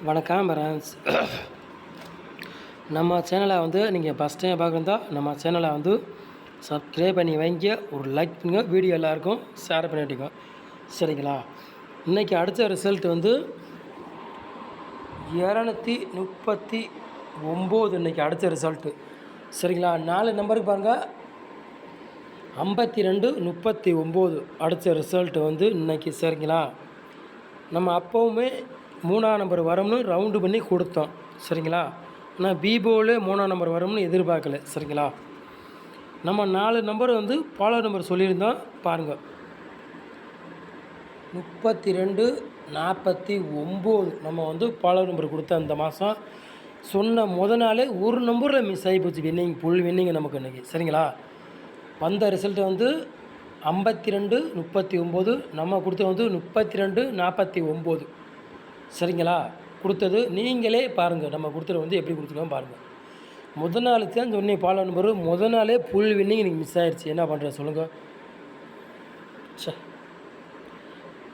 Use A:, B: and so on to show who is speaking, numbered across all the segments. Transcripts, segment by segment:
A: வணக்கம் ஃப்ரெண்ட்ஸ். நம்ம சேனலை வந்து நீங்கள் ஃபஸ்ட் டைம் பார்க்குறதா நம்ம சேனலை வந்து சப்ஸ்கிரைப் பண்ணி வைங்க, ஒரு லைக் பண்ணுங்க, வீடியோ எல்லாருக்கும் ஷேர் பண்ணிவிட்டுங்க. சரிங்களா? இன்றைக்கி அடுத்த ரிசல்ட் வந்து 239 இன்றைக்கி அடுத்த ரிசல்ட்டு. சரிங்களா? 4 நம்பருக்கு பாருங்கள், 52 39 அடுத்த ரிசல்ட்டு வந்து இன்றைக்கி. சரிங்களா? நம்ம அப்போவுமே 3ஆம் நம்பர் வரும்னு ரவுண்டு பண்ணி கொடுத்தோம். சரிங்களா? ஆனால் பிபோவில் 3ஆம் நம்பர் வரும்னு எதிர்பார்க்கல. சரிங்களா? நம்ம 4 நம்பர் வந்து ஃபாலோ நம்பர் சொல்லியிருந்தோம் பாருங்கள். 32 49 நம்ம வந்து ஃபாலோ நம்பர் கொடுத்த அந்த மாதம் சொன்ன நாளே ஒரு நம்பரில் மிஸ் ஆகி போச்சு. வின்னிங் ஃபுல் வின்னிங் நமக்கு இன்றைக்கி. சரிங்களா? வந்த ரிசல்ட்டு வந்து 52 39 நம்ம கொடுத்தது வந்து 32 49. சரிங்களா? கொடுத்தது நீங்களே பாருங்கள். நம்ம கொடுத்தது வந்து எப்படி கொடுத்துருக்கோம் பாருங்கள். நாள் தான் சொன்னேன் ஃபாலோ நம்பரு, நாளே ஃபுல் வின்னிங் எனக்கு மிஸ் ஆகிடுச்சு. என்ன பண்ணுறேன் சொல்லுங்கள்.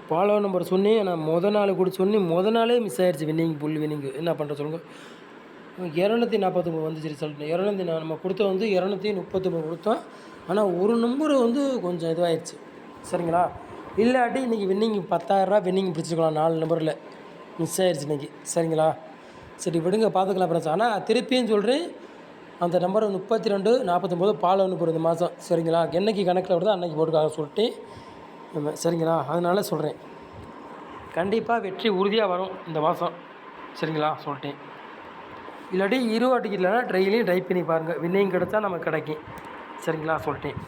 A: ஃபாலோ நம்பர் சொன்னேன், நான் நாள் கொடுத்து சொன்னேன், நாளே மிஸ் ஆகிடுச்சு வின்னிங் ஃபுல் வின்னிங்கு. என்ன பண்ணுறேன் சொல்லுங்கள். 249 வந்துச்சு ரிசல்ட். நம்ம கொடுத்த வந்து 239 கொடுத்தோம். ஆனால் ஒரு நம்பர் வந்து கொஞ்சம் இதுவாகிடுச்சு. சரிங்களா? இல்லாட்டி இன்றைக்கி வின்னிங் 10,000 வின்னிங் பிடிச்சிக்கலாம். 4 நம்பரில் மிஸ் ஆகிடுச்சு இன்றைக்கி. சரிங்களா? சரி விடுங்க, பார்த்துக்கலாம் ஃப்ரெண்ட்ஸ். ஆனால் திருப்பியும் சொல்கிறேன், அந்த நம்பர் 32 49 ஃபாலோ நம்பர் இந்த மாதம். சரிங்களா? என்றைக்கு கணக்கில் வருதோ அன்றைக்கி போட்டுக்காக சொல்லிட்டு. சரிங்களா? அதனால் சொல்கிறேன், கண்டிப்பாக வெற்றி உறுதியாக வரும் இந்த மாதம். சரிங்களா? சொல்லிட்டேன். இல்லாட்டி 20 டிக்கெட் இல்லைனா ட்ரைலையும் ட்ரை பண்ணி பாருங்கள், வின்னிங் கிடச்சா நமக்கு கிடைக்கும். சரிங்களா? சொல்லிட்டேன்.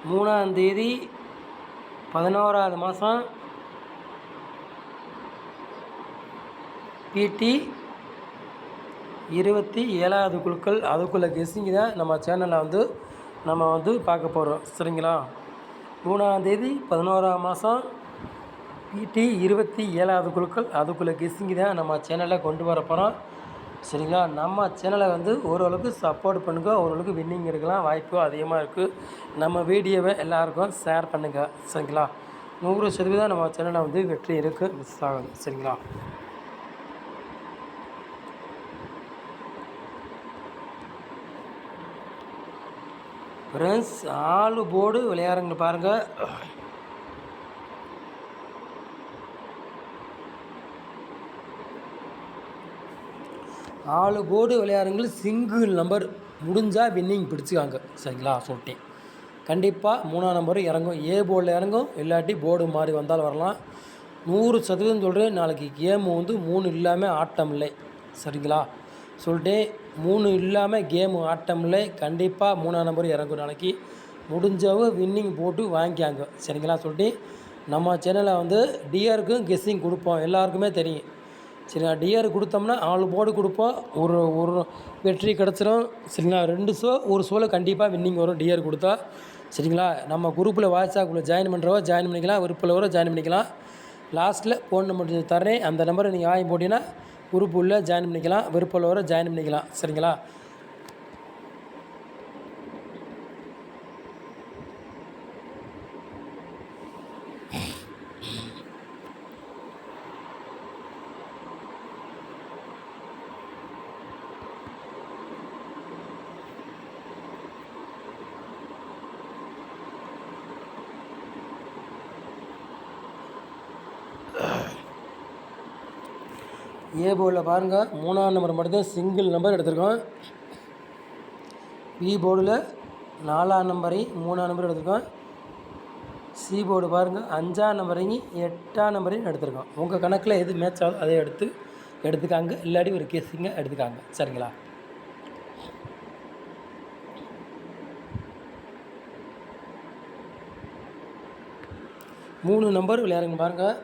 A: மூணாம் தேதி 11ஆவது மாதம் பிடி 27வது குழுக்கள். அதுக்குள்ளே கெஸ்ஸிங் தான் நம்ம சேனலில் வந்து நம்ம வந்து பார்க்க போகிறோம். சரிங்களா? 3ஆம் தேதி 11ஆம் மாதம் பிடி 27வது குழுக்கள். அதுக்குள்ளே கெஸ்ஸிங் தான் நம்ம சேனலில் கொண்டு வர போகிறோம். சரிங்களா? நம்ம சேனலை வந்து ஓரளவுக்கு சப்போர்ட் பண்ணுங்கள். ஓரளவுக்கு வின்னிங் எடுக்கலாம், வாய்ப்பு அதிகமாக இருக்குது. நம்ம வீடியோவை எல்லாருக்கும் ஷேர் பண்ணுங்கள். சரிங்களா? 100% நம்ம சேனலில் வந்து வெற்றி இருக்குது, மிஸ் ஆகுது. சரிங்களா? ஃப்ரெண்ட்ஸ், 4 போர்டு விளையாடுங்க பாருங்கள். ஆளு போர்டு விளையாடுங்கள். சிங்கிள் நம்பர் முடிஞ்சால் வின்னிங் பிடிச்சிக்காங்க. சரிங்களா? சொல்லிட்டேன். கண்டிப்பாக 3ஆம் நம்பர் இறங்கும். ஏ போர்டில் இறங்கும், இல்லாட்டி போர்டு மாறி வந்தாலும் வரலாம். 100% சொல்கிறேன். நாளைக்கு கேமு வந்து 3 இல்லாமல் ஆட்டம் இல்லை. சரிங்களா? சொல்லிட்டேன், 3 இல்லாமல் கேமு ஆட்டம் இல்லை. கண்டிப்பாக 3ஆம் நம்பர் இறங்கும். நாளைக்கு முடிஞ்சவங்க வின்னிங் போட்டு வாங்கிக்காங்க. சரிங்களா? சொல்லிட்டு நம்ம சேனலில் வந்து டிஆருக்கும் கெஸ்ஸிங் கொடுப்போம், எல்லாருக்குமே தெரியும். சரிங்களா? டிஆர் கொடுத்தோம்னா 4 போர்டு கொடுப்போம், ஒரு வெற்றி கிடச்சிரும். சரிங்களா? 2 ஷோ, ஒரு ஷோவில் கண்டிப்பாக வின்னிங் வரும் டிஆர் கொடுத்தா. சரிங்களா? நம்ம குரூப்பில் வாட்ஸ்அப்பில் ஜாயின் பண்ணுறவோ ஜாயின் பண்ணிக்கலாம், விருப்பம் ஜாயின் பண்ணிக்கலாம். லாஸ்ட்டில் ஃபோன் நம்பர் தர்றேன், அந்த நம்பரை நீங்கள் வாங்கி போட்டிங்கன்னா குரூப் உள்ள ஜாயின் பண்ணிக்கலாம், விருப்பம் ஜாயின் பண்ணிக்கலாம். சரிங்களா? ஏ போர்டில் பாருங்கள், 3ஆம் நம்பர் மட்டும்தான் சிங்கிள் நம்பர் எடுத்திருக்கோம். பி போர்டில் 4ஆம் நம்பரையும் 3ஆம் நம்பர் எடுத்திருக்கோம். சி போர்டு பாருங்கள், 5ஆம் நம்பரையும் 8ஆம் நம்பரையும் எடுத்திருக்கோம். உங்கள் கணக்கில் எது மேட்ச் ஆகுதோ அதை எடுத்துக்காங்க, இல்லாட்டி ஒரு கேஸிங்க எடுத்துக்காங்க. சரிங்களா? மூணு நம்பர் விளையாடுங்க பாருங்கள்.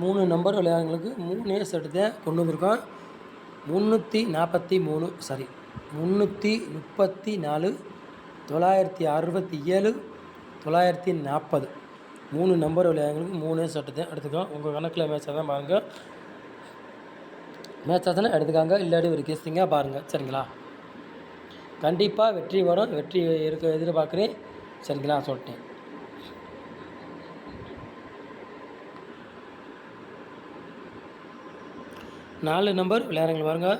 A: மூணு நம்பர் விளையாடுங்களுக்கு 3 செட்டு தான் கொண்டு வந்திருக்கோம். 343 சாரி 334 967 940 3 நம்பர் விளையாடுங்களுக்கு 3 செட்டு தான் எடுத்துக்கலாம். உங்கள் கணக்கில் மேட்சாக தான் பாருங்கள். மேட்சாக தானே எடுத்துக்காங்க, இல்லாட்டி ஒரு கெஸ்டிங்காக பாருங்கள். சரிங்களா? கண்டிப்பாக வெற்றி வரும். வெற்றி எதிர்பார்க்குறேன். சரிங்களா? சொல்லிட்டேன். நாலு நம்பர் விளையாடுங்க பாருங்கள்.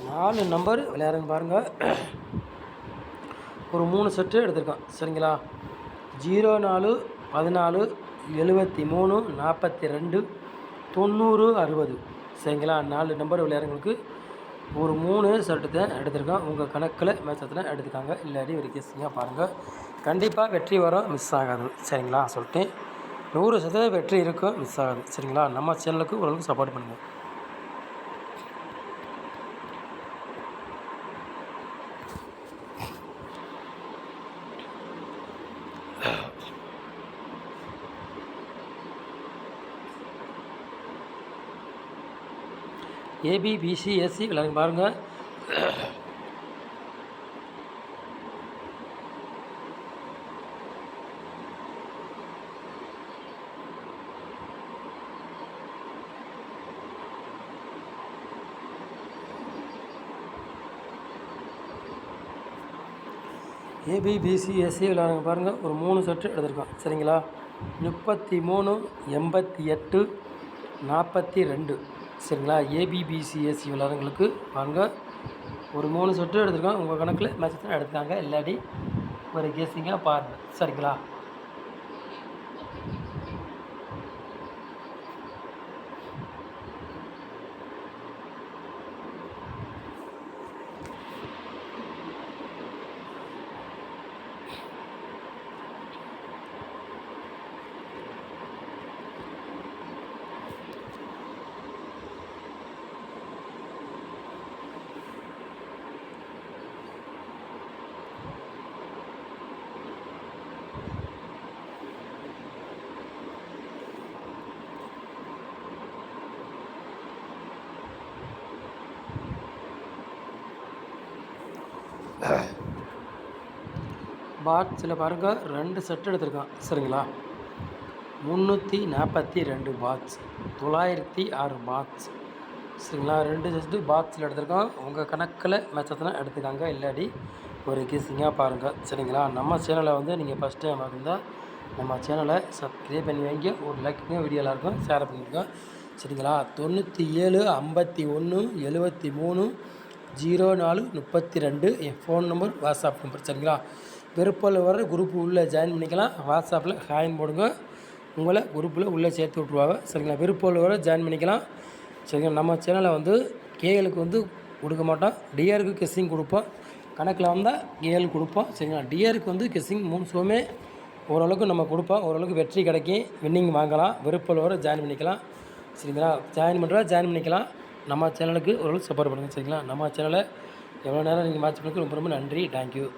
A: நாலு நம்பர் விளையாடுங்க பாருங்கள். ஒரு 3 செட்டு எடுத்திருக்கோம். சரிங்களா? 04 14 73 42 90 60. சரிங்களா? 4 நம்பர் விளையாடுறவங்களுக்கு ஒரு 3 செட்டு தான் எடுத்திருக்கோம். உங்கள் கணக்கில் மேட்சத்தில் எடுத்துக்காங்க, இல்லாட்டி ஒரு கேசிங்காக பாருங்கள். கண்டிப்பாக வெற்றி வரும், மிஸ் ஆகாது. சரிங்களா? சொல்லிட்டேன். 100% வெற்றி இருக்கும், மிஸ் ஆகாது. சரிங்களா? நம்ம சேனலுக்கு ஓரளவுக்கு சப்போர்ட் பண்ணுங்கள். ABBCSC விளையாடுங்க பாருங்கள். ABBCSC விளையாடுங்க பாருங்கள். ஒரு 3 செட்டு எடுத்திருக்கோம். சரிங்களா? 33 88 42. சரிங்களா? ABBCSC விளையாடுறவங்களுக்கு வாங்க ஒரு 3 செட்டு எடுத்திருக்கோம். உங்கள் கணக்கில் மேட்சத்தில் எடுத்தாங்க, இல்லாட்டி ஒரு கேசிங்காக பாருங்கள். சரிங்களா? பாக்ஸில் பாருங்கள் 2 செட்டு எடுத்திருக்கான். சரிங்களா? 342 பாக்ஸ், 906 பாக்ஸ். சரிங்களா? 2 செட்டு பாக்ஸில் எடுத்திருக்கோம். உங்கள் கணக்கில் மேட்சத்தில் எடுத்துக்காங்க, இல்லாட்டி ஒரு கீசிங்காக பாருங்கள். சரிங்களா? நம்ம சேனலை வந்து நீங்கள் ஃபஸ்ட் டைம் இருந்தால் நம்ம சேனலை சப்ஸ்கிரைப் பண்ணி வைங்க. ஒரு லைக்குங்க, வீடியோலாம் இருக்கும், ஷேர் பண்ணியிருக்கோம். சரிங்களா? 97 51 73 04 32 என் ஃபோன் நம்பர், வாட்ஸ்அப் நம்பர். சரிங்களா? விருப்பம் வர குரூப்பு உள்ளே ஜாயின் பண்ணிக்கலாம். வாட்ஸ்அப்பில் ஹாயின் போடுங்க, உங்களை குரூப்பில் உள்ளே சேர்த்து விட்ருவாங்க. சரிங்களா? விருப்பம் வர ஜாயின் பண்ணிக்கலாம். சரிங்களா? நம்ம சேனலை வந்து கேஎலுக்கு வந்து கொடுக்க மாட்டோம், டிஆருக்கு கெஸ்ஸிங் கொடுப்போம். கணக்கில் வந்தால் கேஎல் கொடுப்போம். சரிங்களா? டிஆருக்கு வந்து கெஸ்ஸிங் 3 ஷோவுமே ஓரளவுக்கு நம்ம கொடுப்போம். ஓரளவுக்கு வெற்றி கிடைக்கும், வின்னிங் வாங்கலாம். விருப்பம் வர ஜாயின் பண்ணிக்கலாம். சரிங்களா? ஜாயின் ஜாயின் பண்ணிக்கலாம். நம்ம சேனலுக்கு ஓரளவுக்கு சப்போர்ட் பண்ணுங்கள். சரிங்களா? நம்ம சேனலை எவ்வளோ நேரம் நீங்கள் வாட்ச் பண்ணுறதுக்கு ரொம்ப ரொம்ப நன்றி. தேங்க்யூ.